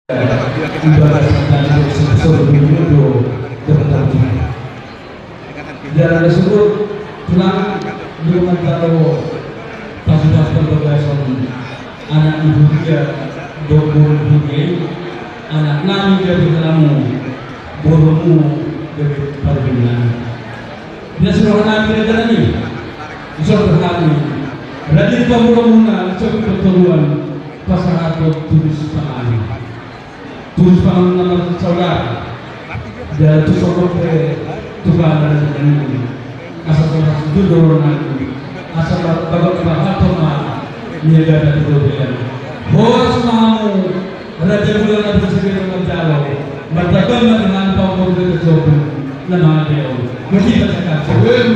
ibadah dan seluruh video tertentu. Dan tersebut pulang belum tahu pas berbagai anak ibu dia dokter dia anak nami dari kamu boromu dari parbina. Dia sudah nabi dari ini. Sudah kami. Berarti kamu muna cukup pertemuan pasal atau tulis tangan. Tulis tangan nama saudara. Dan tu sokong ke Tuhan dan ini. Asal orang itu dorongan. Asal babak atoma niaga dan kemudian. Bos mau raja bulan ada segera menjawab. Bertakwa dengan pamor dari Tuhan nama dia. Mesti bacakan. Sebelum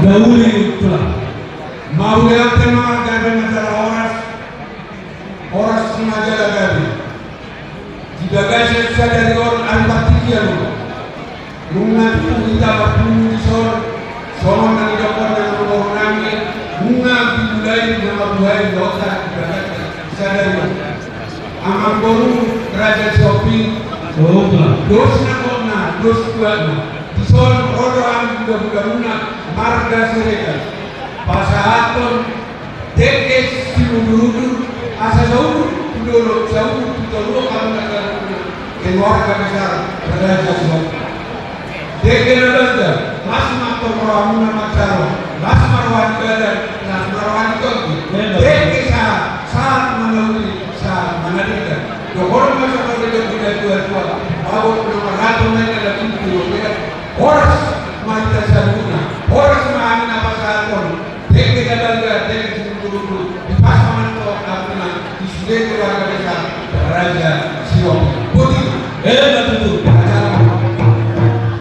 dahulu telah mau yang tema gabe masalah oras sengaja gabe jika gaji dari orang antartikian bunga itu kita bertemu di sono dan dokter yang mengurangi bunga dimulai nama buaya dosa sadari amal baru kerajaan shopping dosna kona dos kuatna di sono orang budak-budaknya marga mereka pasahaton tekes simudurudu asa jauh dulu karena keluarga besar kerajaan shopping tekes ada mas maktor ramuna macaro mas marwan badan mas marwan kogi tekes saat melalui saat menadika dokor masyarakat tidak tua bahwa nomor satu mereka ada pintu horas mata sabuna horas mana pasaton tekes ada tekes dulu di pasaman to apuna di sudah keluarga besar raja siwon putih betul